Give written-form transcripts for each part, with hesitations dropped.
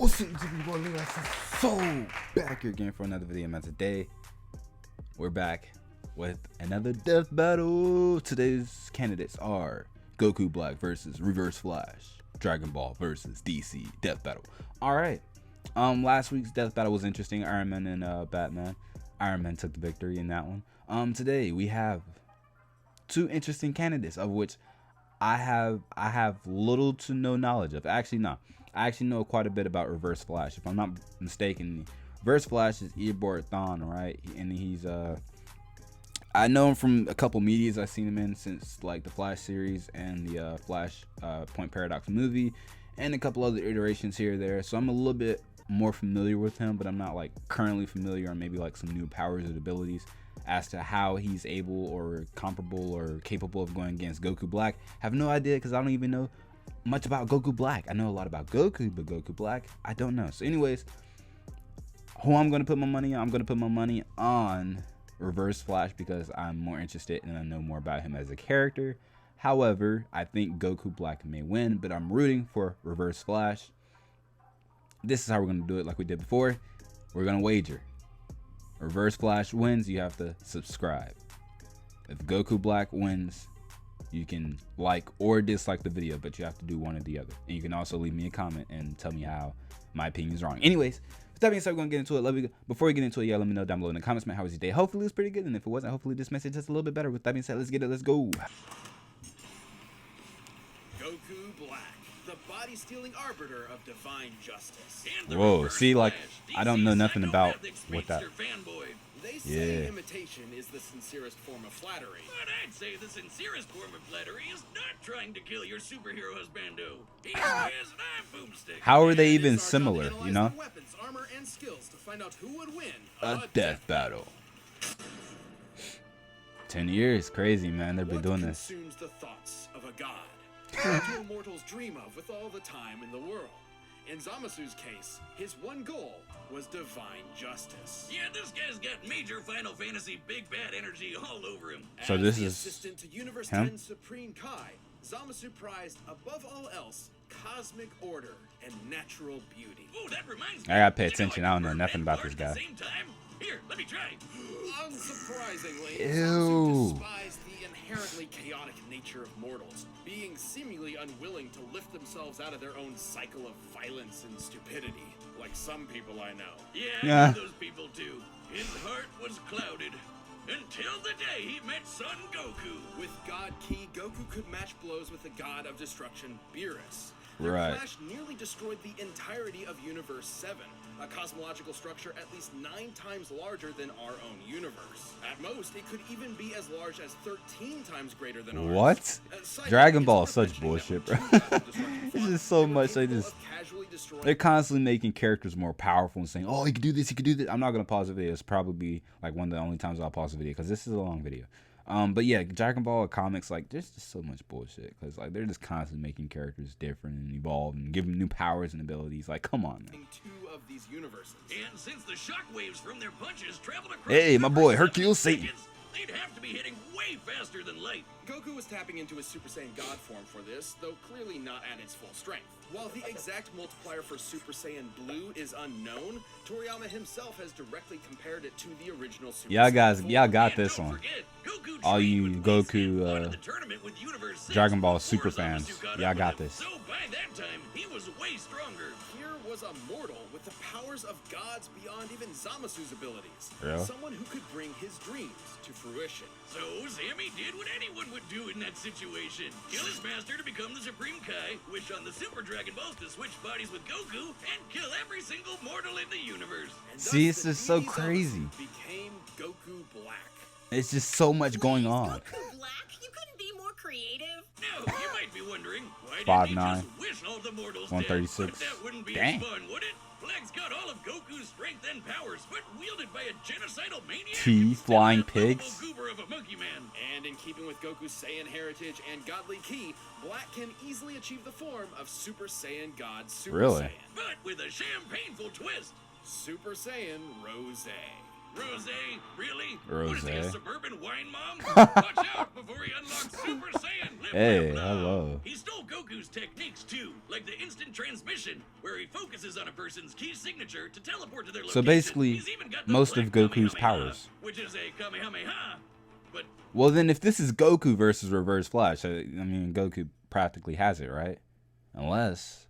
What's up, YouTube? So back here again for another video, man. Today we're back with another death battle. Today's candidates are Goku Black versus Reverse Flash, Dragon Ball versus DC Death Battle. All right. Last week's death battle was interesting. Iron Man and Batman. Iron Man took the victory in that one. Today we have two interesting candidates, of which I have little to no knowledge of. Actually, no. I actually know quite a bit about Reverse Flash. If I'm not mistaken, Reverse Flash is Eobard Thawne, right? And he's I know him from a couple medias I've seen him in since like the Flash series and the Flash Point Paradox movie, and a couple other iterations here or there. So I'm a little bit more familiar with him, but I'm not like currently familiar on maybe like some new powers and abilities as to how he's able or comparable or capable of going against Goku Black. Have no idea, because I don't even know much about Goku Black. I know a lot about Goku, but Goku Black, I don't know. So anyways, who I'm gonna put my money on? I'm gonna put my money on Reverse Flash because I'm more interested and I know more about him as a character. However, I think Goku Black may win, but I'm rooting for Reverse Flash. This is how we're gonna do it, like we did before. We're gonna wager. Reverse Flash wins, you have to subscribe. If Goku Black wins, you can like or dislike the video, but you have to do one or the other. And you can also leave me a comment and tell me how my opinion is wrong. Anyways, with that being said, we're gonna get into it. Before we get into it, yeah, let me know down below in the comments, man, how was your day? Hopefully it was pretty good, and if it wasn't, hopefully this message is a little bit better. With that being said, let's get it. Let's go. Goku Black, the body-stealing arbiter of divine justice. Whoa, see, like, I don't know nothing about what that. They say imitation is the sincerest form of flattery. But I'd say the sincerest form of flattery is not trying to kill your superhero husbando. He wears an boomstick. How are they even similar, you know? Weapons, armor, and skills to find out who would win a death battle. 10 years, crazy, man. They've been doing this. What consumes the thoughts of a god? What do mortals dream of with all the time in the world? In Zamasu's case, his one goal was divine justice. Yeah, this guy's got major Final Fantasy big bad energy all over him. So this is assistant to Universe him? 10 Supreme Kai, Zamasu prized above all else cosmic order and natural beauty. Oh, that reminds me. I gotta pay attention. I don't know nothing about this guy. Here, let me try. Unsurprisingly, Ew. Zamasu despised the inherently chaotic nature of mortals, being seemingly unwilling to lift themselves out of their own cycle of violence and stupidity, like some people I know. Yeah, I know those people too. His heart was clouded until the day he met Son Goku. With God Ki, Goku could match blows with the god of destruction, Beerus. Right. Flash nearly destroyed the entirety of Universe 7, a cosmological structure at least 9 times larger than our own universe. At most, it could even be as large as 13 times greater than ours. What? Dragon Ball is such bullshit, bro. It's just so much. They're constantly making characters more powerful and saying, oh, he could do this, he could do this. I'm not going to pause the video. It's probably like one of the only times I'll pause the video because this is a long video. But yeah, Dragon Ball comics, like, there's just so much bullshit because like they're just constantly making characters different and evolve and give them new powers and abilities. Like, come on, man. Two of these universes. And since the shockwaves from their punches traveled across, hey, my boy, Hercule Satan. They'd have to be hitting way faster than light. Goku was tapping into his Super Saiyan God form for this, though clearly not at its full strength. While the exact multiplier for Super Saiyan Blue is unknown, Toriyama himself has directly compared it to the original Super Y'all Saiyan guys, 4. y'all got this one. All you Goku, Dragon Ball super fans, y'all got this. So by that time, he was way stronger. Here was a mortal with the powers of gods beyond even Zamasu's abilities. Real? Someone who could bring his dreams to fruition. So Sammy did what anyone would do in that situation. Kill his master to become the Supreme Kai, wish on the Super Dragon Balls to switch bodies with Goku, and kill every single mortal in the universe. And see, thus it's the just so deity crazy. Zamasu became Goku Black. It's just so much going on. Goku Black? You couldn't be more creative. Now, you might be wondering, why 5'9", didn't he just wish all the mortals 136. dead? But that wouldn't be Dang. as fun, would it? Black's got all of Goku's strength and powers, but wielded by a genocidal maniac. T flying pigs. Goober of a monkey man. And in keeping with Goku's Saiyan heritage and godly ki, Black can easily achieve the form of Super Saiyan God Super Really? Saiyan. But with a champagneful twist. Super Saiyan Rose. Rose, really? Rose. What is he, a suburban wine mom? Watch out before he unlocks Super Saiyan. Live, Hey, live, love. hello. He stole Goku's techniques too, like the instant transmission, where he focuses on a person's key signature to teleport to their location. So basically, He's even got the most of Black Goku's Kamehameha, powers. which is a Kamehameha. But Well, then if this is Goku versus Reverse Flash, I mean, Goku practically has it, right? Unless,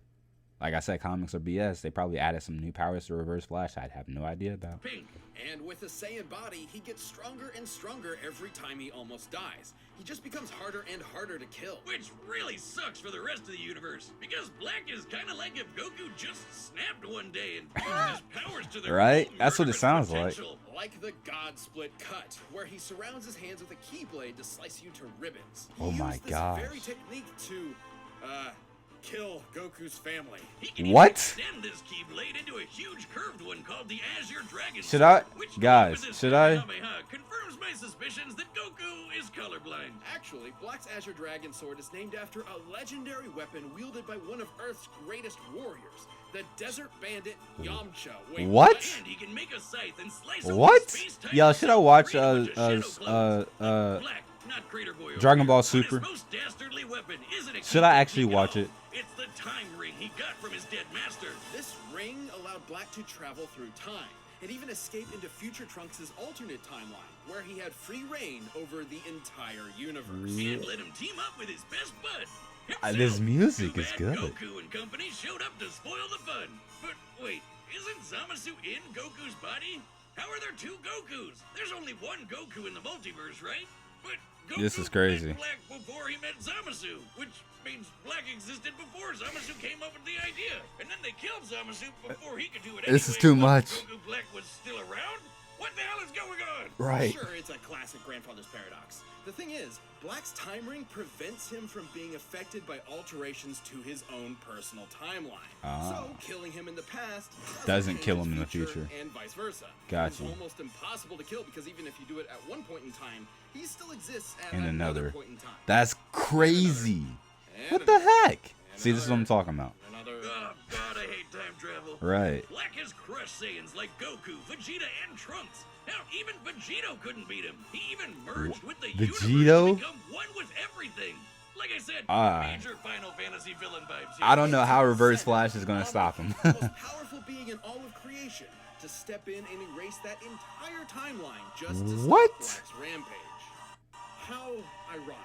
like I said, comics are BS. They probably added some new powers to Reverse Flash I'd have no idea about. pink. And with a Saiyan body, he gets stronger and stronger every time he almost dies. He just becomes harder and harder to kill. Which really sucks for the rest of the universe, because Black is kind of like if Goku just snapped one day and used his powers to their Right? full That's what it murderous sounds like. potential. Like the God Split cut, where he surrounds his hands with a keyblade to slice you to ribbons. He Oh my used this gosh. very technique to, kill Goku's family. He can even What? extend this keyblade into a huge curved one called the Azure Dragon Should I- Sword, which, guys, with his should I- Kamehameha, confirms my suspicions that Goku is colorblind. Actually, Black's Azure Dragon Sword is named after a legendary weapon wielded by one of Earth's greatest warriors, the Desert Bandit Yamcha. Wait, What? And he can make a scythe and slice open What? space-time Yo, should I watch freedom with a shadow clone. Black, not Crater Boy over Dragon here, Ball but his Super? most dastardly weapon isn't a Should I keyblade actually at watch all. it? It's the time ring he got from his dead master. This ring allowed Black to travel through time and even escape into Future Trunks' alternate timeline, where he had free reign over the entire universe. And let him team up with his best bud. This himself. music Too is bad good. Goku and company showed up to spoil the fun. But wait, isn't Zamasu in Goku's body? How are there two Gokus? There's only one Goku in the multiverse, right? But Goku This is crazy. met Black before he met Zamasu, which means Black existed before Zamasu came up with the idea. And then they killed Zamasu before he could do it This is anyway, too but much. Goku Black was still around? What the hell is going on? Right. Sure, it's a classic grandfather's paradox. The thing is, Black's time ring prevents him from being affected by alterations to his own personal timeline. So, killing him in the past Doesn't change kill his him in the future, future. and vice versa. Gotcha. He's almost impossible to kill because even if you do it at one point in time, he still exists at In another another. point in time. That's crazy. And What the another. heck? See, this is what I'm talking about. Another. Oh, God, I hate time travel. Right. Black has crushed Saiyans like Goku, Vegeta, and Trunks. Hell, even Vegito couldn't beat him. He even merged with the universe Vegito? to become one with everything. Like I said, major Final Fantasy villain vibes here. I don't know how Reverse Flash is gonna stop him. The most powerful being in all of creation to step in and erase that entire timeline just to What? stop Black's rampage. How ironic.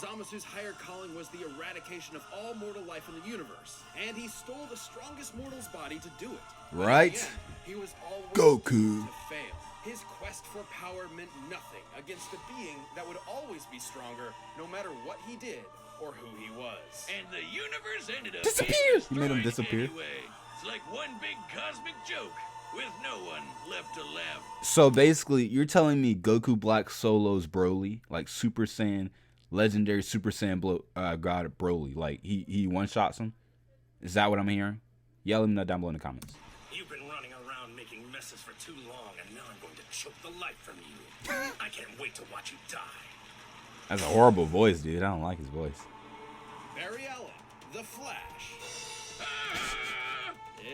Zamasu's higher calling was the eradication of all mortal life in the universe, and he stole the strongest mortal's body to do it. But in Right? the end, he was always Goku. doomed to fail. His quest for power meant nothing against a being that would always be stronger, no matter what he did or who he was. And the universe ended up Disappear! being You made him destroyed disappear. Anyway. It's like one big cosmic joke with no one left to laugh. So basically, you're telling me Goku Black solos Broly, like Super Saiyan, legendary Super Saiyan God Broly, like he one shots him? Is that what I'm hearing? Yeah, let me know down below in the comments. You've been running around making messes for too long, and now I'm going to choke the life from you. I can't wait to watch you die. That's a horrible voice, dude. I don't like his voice. Barry Allen, the Flash,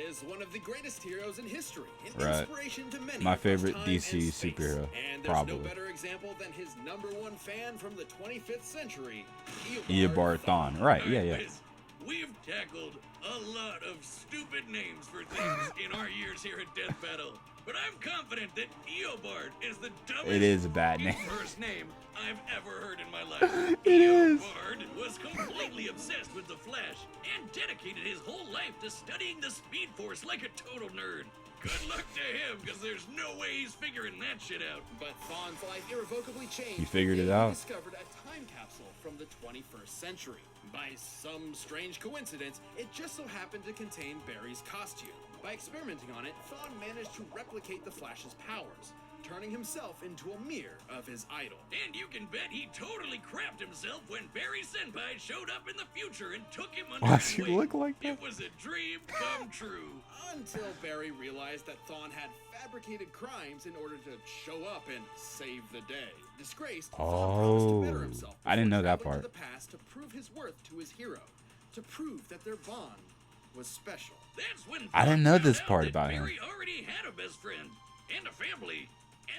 is one of the greatest heroes in history, an Right. inspiration to many. My across favorite time DC and space. superhero, And there's probably. no better example than his #1 fan from the 25th century, Eobard Thawne. Right, yeah, yeah. Anyways, we've tackled a lot of stupid names for things in our years here at Death Battle, but I'm confident that Eobard is the dumbest It is a bad name. first name I've ever heard in my life. It is. Eobard was completely obsessed with the Flash and dedicated his whole life to studying the Speed Force like a total nerd. Good luck to him, because there's no way he's figuring that shit out. But Thawne's life irrevocably changed. He figured it when out. He discovered a time capsule from the 21st century. By some strange coincidence, it just so happened to contain Barry's costume. By experimenting on it, Thawne managed to replicate the Flash's powers, turning himself into a mirror of his idol. And you can bet he totally crapped himself when Barry Senpai showed up in the future and took him under Why his does he wing. look like that? It was a dream come true. Until Barry realized that Thawne had fabricated crimes in order to show up and save the day. Disgraced, Thawne promised to better himself. I didn't know that before part. traveling to the past to prove his worth to his hero, to prove that their bond was special. That's when I didn't Thawne know found this out part that about him. Barry already had a best friend and a family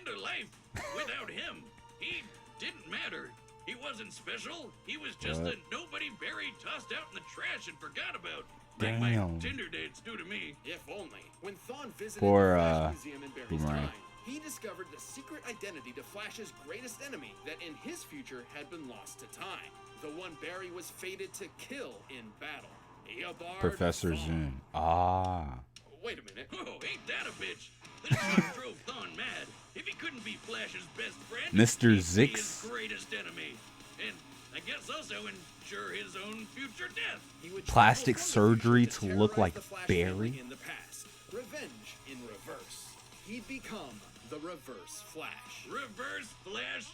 end of life. Without him, he didn't matter. He wasn't special. He was just a nobody Barry tossed out in the trash and forgot about. Like my Damn. Tinder dates do to me. If only. When Thawne visited Poor, the Flash Museum in Barry's Boomerang. time, he discovered the secret identity to Flash's greatest enemy that in his future had been lost to time. The one Barry was fated to kill in battle. Eobard Professor Thawne. Zoom. Ah. Wait a minute. Oh, ain't that a bitch? This shit drove Thawne mad. If he couldn't be Flash's best friend, Mr. he'd be Zix. his greatest enemy. And I guess also ensure his own future death. He would Plastic travel from the surgery future to terrorize look like the Flash Barry? family in the past. Revenge in reverse. He'd become the Reverse Flash. Reverse Flash?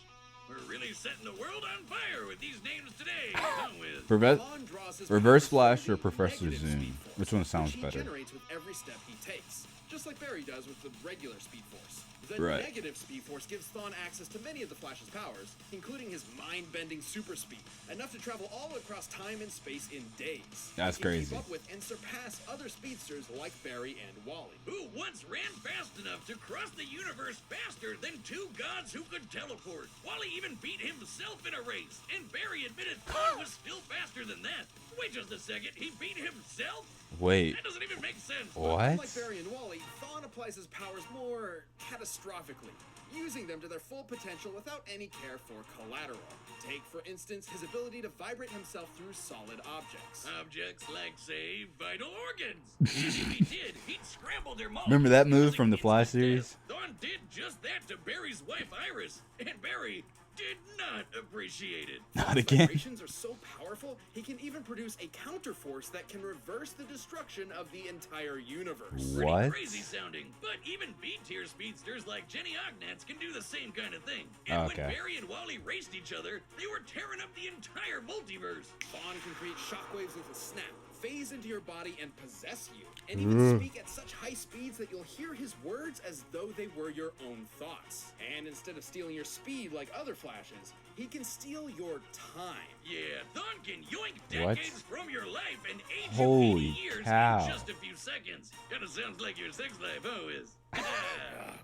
We're really setting the world on fire with these names today. Come with. Thawne draws his Reverse powers Flash from or the Professor negative Zoom? Speed Force, Which one sounds which better? He generates with every step he takes, just like Barry does with the regular Speed Force. The Right. negative Speed Force gives Thawne access to many of the Flash's powers, including his mind-bending super speed, enough to travel all across time and space in days. That's He can crazy. Keep up with and surpass other speedsters like Barry and Wally. Who once ran fast enough to cross the universe faster than two gods who could teleport. Wally even beat himself in a race, and Barry admitted Thawne was still faster than that. Wait just a second, he beat himself? Wait. That doesn't even make sense. What? Like Barry and Wally, Thawne applies his powers more catastrophically, using them to their full potential without any care for collateral. Take, for instance, his ability to vibrate himself through solid objects. Objects like, say, vital organs. And if he did, he'd scramble their molecules. Remember that move causing from the Flash instant series? death. Thawne did just that to Barry's wife, Iris. And Barry did not appreciate it. Not His again. vibrations are so powerful, he can even produce a counterforce that can reverse the destruction of the entire universe. Pretty What? crazy sounding, but even B-tier speedsters like Jenny Ognats can do the same kind of thing. And Okay. when Barry and Wally raced each other, they were tearing up the entire multiverse. Thawne can create shockwaves with a snap, phase into your body, and possess you. And even speak at such high speeds that you'll hear his words as though they were your own thoughts. And instead of stealing your speed like other Flashes, he can steal your time. Yeah, Thawne can yoink What? decades from your life and age Holy you 80 years cow. in just a few seconds. Kinda sounds like your sex life, huh, Wiz?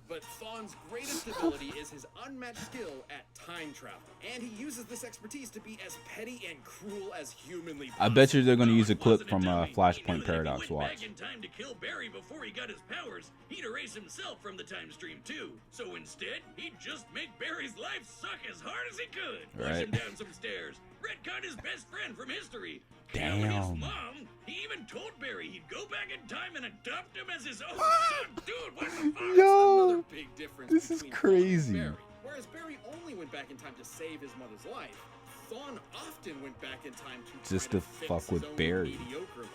But Thawne's greatest ability is his unmatched skill at time travel. And he uses this expertise to be as petty and cruel as humanly possible. I bet you they're gonna use a Thawne clip wasn't from dummy. He Flashpoint knew that Paradox. if he went Watch. back in time to kill Barry before he got his powers, he'd erase himself from the time stream too. So instead, he'd just make Barry's life suck as hard as he could. Push Right. him down some stairs. Retcon his best friend from history. Damn. Kill his mom. He even told Barry he'd go back in time and adopt him as his own son. Dude, what the fuck? Another Yo, big difference this is between Thawne and crazy. Barry. Whereas Barry only went back in time to save his mother's life, Thawne often went back in time to Just try to fix fuck his with own Barry. mediocre life.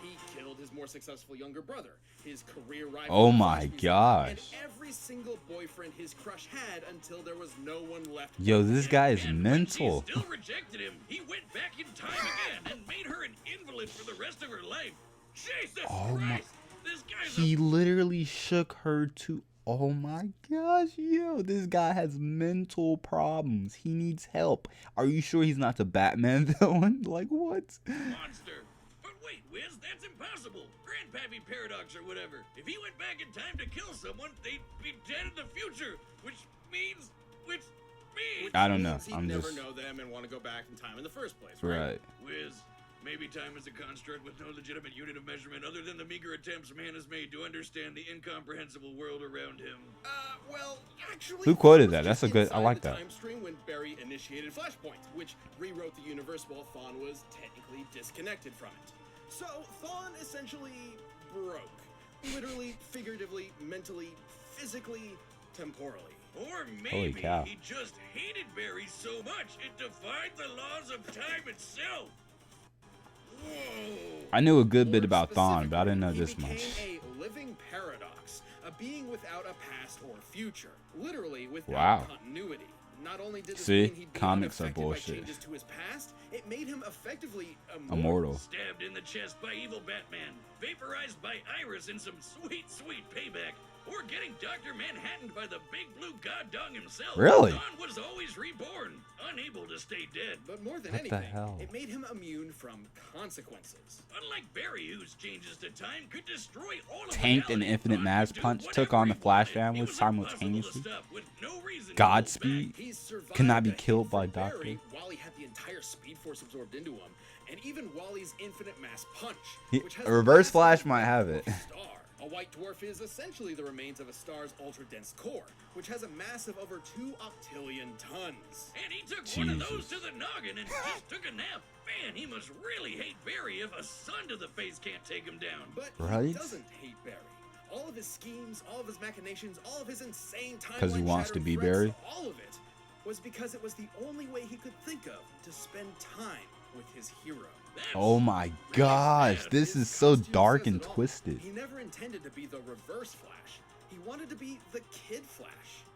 He killed his more successful younger brother, his career rival. Oh in the my Flash Museum, gosh. And every single boyfriend his crush had until there was no one left. Yo, this guy is And mental. when she still rejected him, he went back in time again and made her an invalid for the rest of her life. Jesus Oh my- Christ! This guy's He literally shook her to. Oh my gosh, yo, this guy has mental problems. He needs help. Are you sure he's not the Batman villain? Like, what? a monster. But wait, Wiz, that's impossible. Grandpappy Paradox or whatever. If he went back in time to kill someone, they'd be dead in the future, which means. I don't know. Means he'd I'm never just. know them and want to go back in time in the first place, right? Right. Wiz, maybe time is a construct with no legitimate unit of measurement other than the meager attempts man has made to understand the incomprehensible world around him. Well, actually, Who quoted Thawne that? was That's just a good- I inside like the that. Time stream when Barry initiated Flashpoint, which rewrote the universe while Thawne was technically disconnected from it. So Thawne essentially broke, literally, figuratively, mentally, physically, temporally. Or Holy maybe cow. he just hated Barry so much it defied the laws of time itself. Whoa. I knew a good bit More about Thawne, but I didn't know specifically, this he much. became a living paradox, a being without a past or future, literally without Wow. continuity. Not only did this See? mean he'd be Comics are unaffected by bullshit. changes to his past, it made him effectively Immortal. Stabbed in the chest by evil Batman, vaporized by Iris in some sweet, sweet payback. or getting Dr. Manhattan by the big blue god dog himself. Really? Thawne was always reborn, unable to stay dead. But more than What the anything, hell? it made him immune from consequences. Unlike Barry, whose changes to time could destroy all of Tanked and reality, Infinite Thawne Mass could do Punch took whatever on the he Flash wanted. family He was impossible to simultaneously. stop with no reason to hold Godspeed back. He survived could not be a hit killed by from Doctor. Barry. Wally had the entire Speed Force absorbed into him, and even Wally's Infinite Mass Punch, which has A Reverse the Flash massive might have it. star. A white dwarf is essentially the remains of a star's ultra-dense core, which has a mass of over 2 octillion tons. And he took one of those Jesus. to the noggin and just took a nap. Man, he must really hate Barry if a sun to the face can't take him down. But Right? he doesn't hate Barry. All of his schemes, all of his machinations, all of his insane timeline 'Cause he wants to be Barry? all of it was because it was the only way he could think of to spend time with his hero. That's Oh my really gosh, sad. this His is so costume dark says and it all. twisted. He never intended to be the Reverse Flash. He wanted to be the Kid Flash.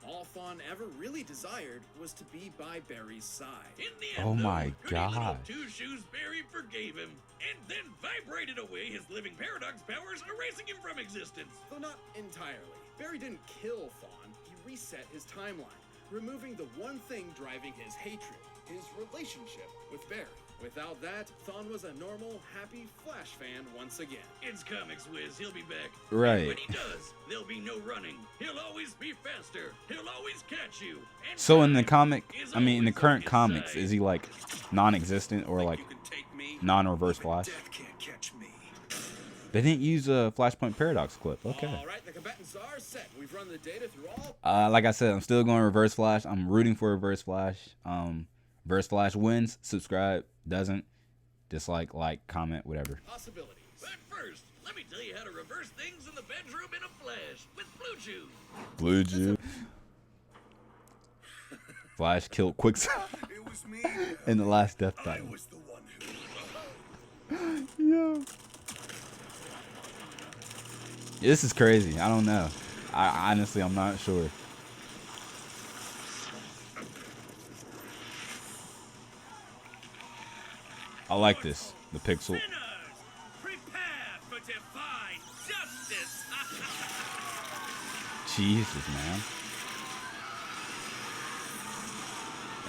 All Thawne ever really desired was to be by Barry's side. In the end, Oh though, my goody little God. Two Shoes Barry forgave him and then vibrated away his living paradox powers, erasing him from existence. Though not entirely. Barry didn't kill Thawne. He reset his timeline, removing the one thing driving his hatred, his relationship with Barry. Without that, Thawne was a normal, happy Flash fan once again. It's comics, Wiz. He'll be back. Right. And when he does, there'll be no running. He'll always be faster. He'll always catch you. And So in the time comic, is I mean in the always on current his comics, side. is he like non-existent or like You can take me, non-Reverse Flash? death can't catch me. They didn't use a Flashpoint Paradox clip. Okay. All right, the combatants are set. We've run the data through all. Like I said, I'm still going Reverse Flash. I'm rooting for Reverse Flash. Reverse Flash wins. Subscribe. Doesn't. Dislike, like, comment, whatever. Possibilities. But first, let me tell you how to reverse things in the bedroom in a flash with Blue Chew. Blue Jew. Flash killed Quicksilver It was me. in the last death I battle. was the one who. Yeah. This is crazy. I don't know. Honestly, I'm not sure. I like this. The pixel. Sinners, prepare for divine justice. Jesus, man.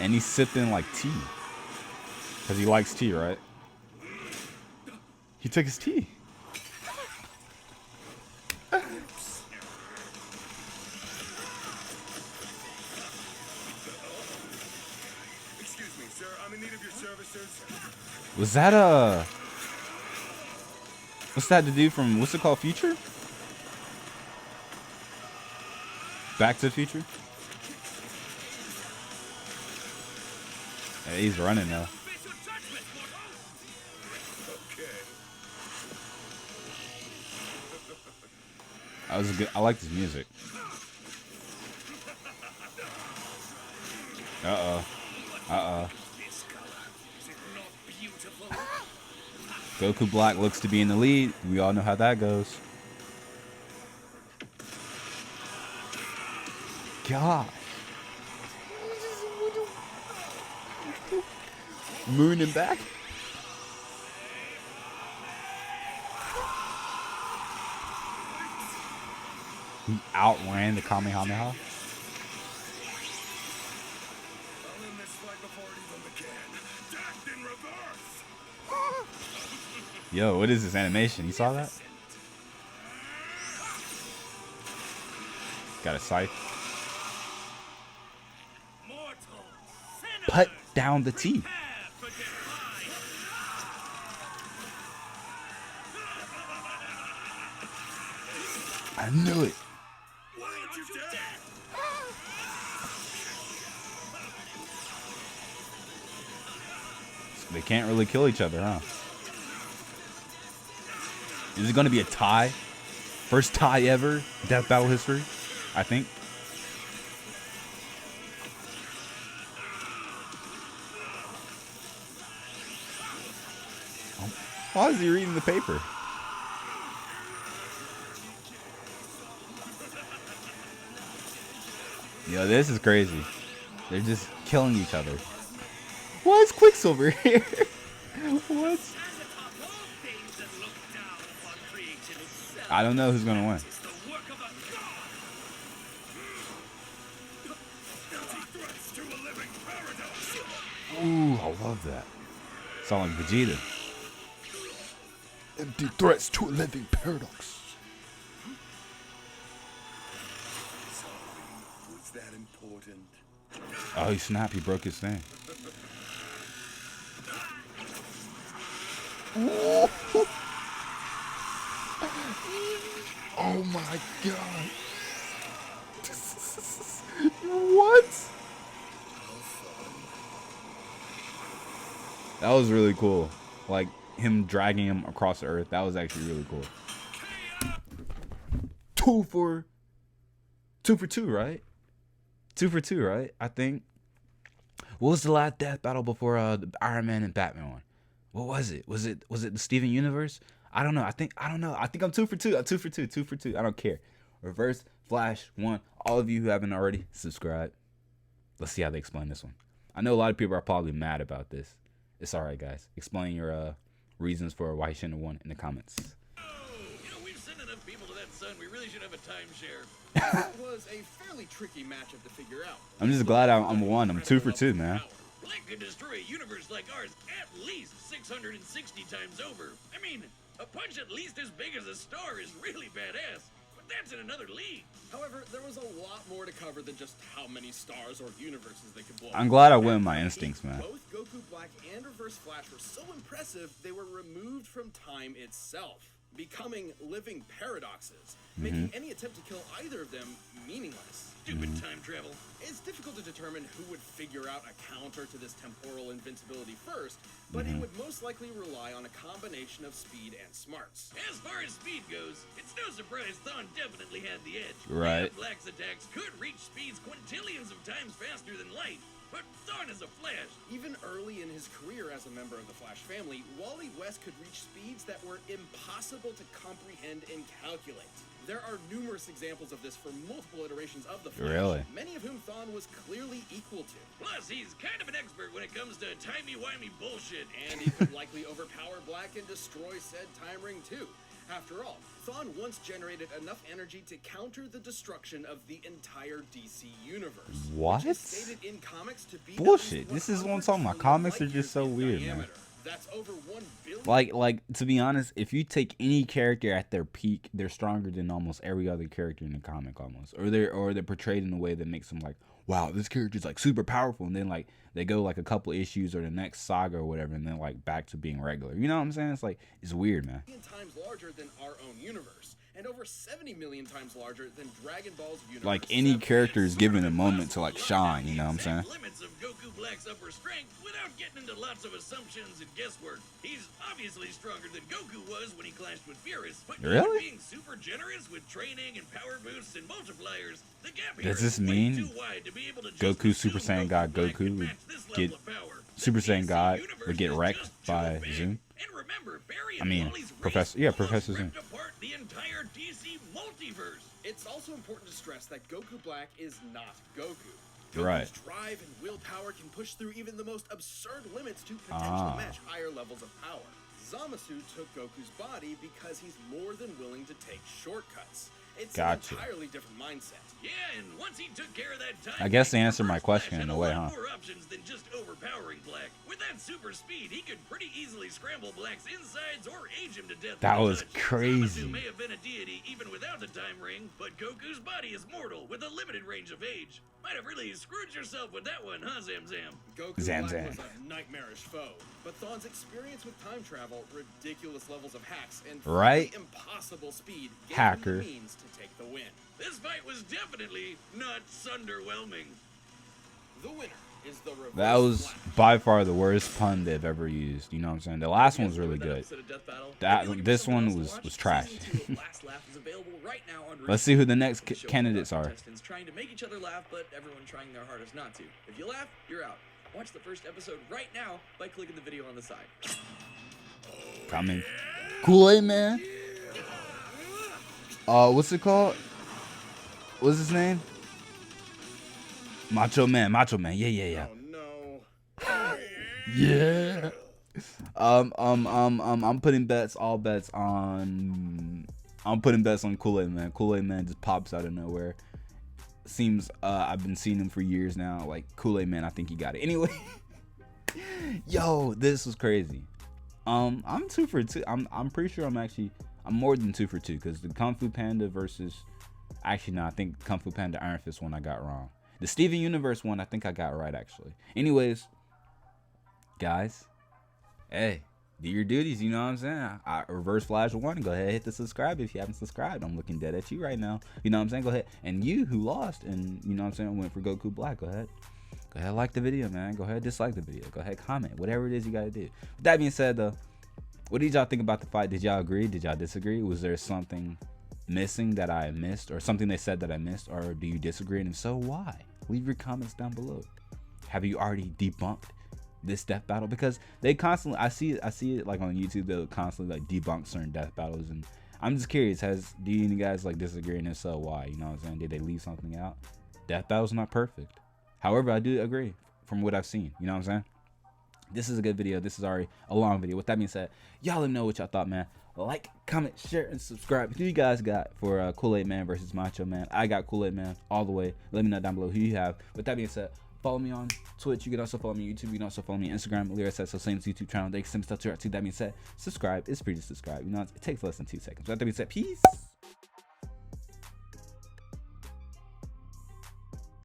And he's sipping like tea. Because he likes tea, right? He took his tea. Excuse me, sir. I'm in need of your services. Was that a... What's that to do from... What's it called? Future? Back to the Future? Yeah, he's running now. Official judgment, mortal. Okay. That was a good... I like this music. Uh-oh. Uh-oh. This color, is it not beautiful? Goku Black looks to be in the lead. We all know how that goes. God. Moon and back. He outran the Kamehameha. I'll end this fight before it even began. Death in reverse. Yo, what is this animation? You saw that? Got a scythe. Mortal sinners, Put down the tea. prepare for divine. I knew it. Why aren't you dead? They can't really kill each other, huh? Is it going to be a tie? First tie ever? Death Battle history? I think. Oh, why is he reading the paper? Yo, this is crazy. They're just killing each other. Why is Quicksilver here? What? I don't know who's gonna win. It's the work of a god. Ooh, I love that. Sound like Vegeta. Empty threats to a living paradox. Was that important? Oh, he snapped. He broke his thing. Oh my god. What? That was really cool. Like him dragging him across the earth. That was actually really cool. 2 for 2, right? 2 for 2, right? I think. What was the last death battle before the Iron Man and Batman one? What was it? Was it the Steven Universe? I don't know. I don't know. I think I'm 2 for 2. I'm 2 for 2. 2 for 2. I don't care. Reverse Flash 1. All of you who haven't already, subscribe. Let's see how they explain this one. I know a lot of people are probably mad about this. It's alright, guys. Explain your reasons for why you shouldn't have won in the comments. You know, we've sent enough people to that sun. We really should have a timeshare. It was a fairly tricky matchup to figure out. I'm just glad I'm 1. I'm 2 for 2, man. Black could destroy a universe like ours at least 660 times over. I mean, a punch at least as big as a star is really badass. But that's in another league. However, there was a lot more to cover than just how many stars or universes they could blow. I'm glad I went with my instincts, man. Both Goku Black and Reverse Flash were so impressive, they were removed from time itself, becoming living paradoxes, making any attempt to kill either of them meaningless. Stupid time travel. It's difficult to determine who would figure out a counter to this temporal invincibility first, but it would most likely rely on a combination of speed and smarts. As far as speed goes, it's no surprise Thawne definitely had the edge. Right. Yeah, Black's attacks could reach speeds quintillions of times faster than light, but Thawne is a Flash. Even early in his career as a member of the Flash family, Wally West could reach speeds that were impossible to comprehend and calculate. There are numerous examples of this for multiple iterations of the Flash, Really? many of whom Thawne was clearly equal to. Plus, he's kind of an expert when it comes to timey-wimey bullshit. And he could likely overpower Black and destroy said time ring too. After all, Thawne once generated enough energy to counter the destruction of the entire DC universe. What? Which is stated in comics to be Bullshit. This is what I'm talking about. Comics are just so weird, man. That's over 1 billion. Like to be honest, if you take any character at their peak, they're stronger than almost every other character in the comic, almost, or they're portrayed in a way that makes them like, wow, this character's like super powerful, and then like they go like a couple issues or the next saga or whatever, and then like back to being regular. You know what I'm saying? It's like, it's weird, man. Times larger than our own universe, and over 70 million times larger than Dragon Ball's universe. Like any character is given a moment to like shine. You know what I'm saying? Limits of Goku Black's upper strength without getting into lots of assumptions and guesswork. He's obviously stronger than Goku was when he clashed with Beerus, but Really? being super generous with training and power boosts and multipliers, the gap Does here this is way mean too wide to be able to just Goku Super assume Saiyan God Black Goku could would match this level get of power. The Super Saiyan DC God universe would get is wrecked just too by big. Zoom? And remember, Barry I and mean, Wally's Professor- race yeah, almost Professor Zoom. ripped apart the entire DC multiverse. It's also important to stress that Goku Black is not Goku. Goku's Right. drive and willpower can push through even the most absurd limits to potentially match higher levels of power. Zamasu took Goku's body because he's more than willing to take shortcuts. It's Gotcha. an entirely different mindset. Yeah, and once he took care of that time, I guess they answered my Reverse question Flash in had a way, lot huh? More options than just overpowering Black. With that super speed, he could pretty easily scramble Black's insides or age him to death. That with a was touch. crazy. Zamasu may have been a deity even without the time ring, but Goku's body is mortal with a limited range of age. Might have really screwed yourself with that one, huh, Zam Zam? Goku Zam Black Zam. was a nightmarish foe, but Thawne's experience with time travel, ridiculous levels of hacks, and Right? impossible speed gave Hacker. him the means to take the win. This fight was definitely not sunderwhelming. The winner is the Reverse That was Flash. by far the worst pun they've ever used. You know what I'm saying? The last one was really good. This one was trash. Let's see who the next candidates are. Contestants trying to make each other laugh, but everyone trying their hardest not to. If you laugh, you're out. Watch the first episode right now by clicking the video on the side. Coming. Kool-Aid Man. What's it called? What's his name? Macho Man. Yeah. Oh no. Yeah. I'm putting bets, all bets on. I'm putting bets on Kool-Aid Man. Kool-Aid Man just pops out of nowhere. Seems I've been seeing him for years now. Like Kool-Aid Man, I think he got it. Anyway, Yo, this was crazy. I'm 2 for 2. I'm pretty sure I'm more than 2 for 2 because the Kung Fu Panda versus, actually no, I think Kung Fu Panda Iron Fist one I got wrong. The Steven Universe one I think I got right actually. Anyways, guys, hey, do your duties, you know what I'm saying? Reverse Flash 1, go ahead, hit the subscribe if you haven't subscribed. I'm looking dead at you right now. You know what I'm saying? Go ahead. And you who lost and, you know what I'm saying, went for Goku Black, go ahead. Go ahead, like the video, man. Go ahead, dislike the video. Go ahead, comment. Whatever it is you got to do. With that being said, though, what did y'all think about the fight? Did y'all agree? Did y'all disagree? Was there something missing that I missed? Or something they said that I missed? Or do you disagree? And if so, why? Leave your comments down below. Have you already debunked this death battle? Because they constantly, I see it like on YouTube, they'll constantly like debunk certain death battles. And I'm just curious, do you guys like disagree? And if so, why? You know what I'm saying? Did they leave something out? Death battle's not perfect. However, I do agree from what I've seen. You know what I'm saying? This is a good video. This is already a long video. With that being said, y'all let me know what y'all thought, man. Like, comment, share, and subscribe. Who you guys got for Kool-Aid Man versus Macho Man? I got Kool-Aid Man all the way. Let me know down below who you have. With that being said, follow me on Twitch. You can also follow me on YouTube. You can also follow me on Instagram. LeerSS, same YouTube channel. They can send stuff to that being said, subscribe. It's free to subscribe. You know, it takes less than 2 seconds. With that being said, peace.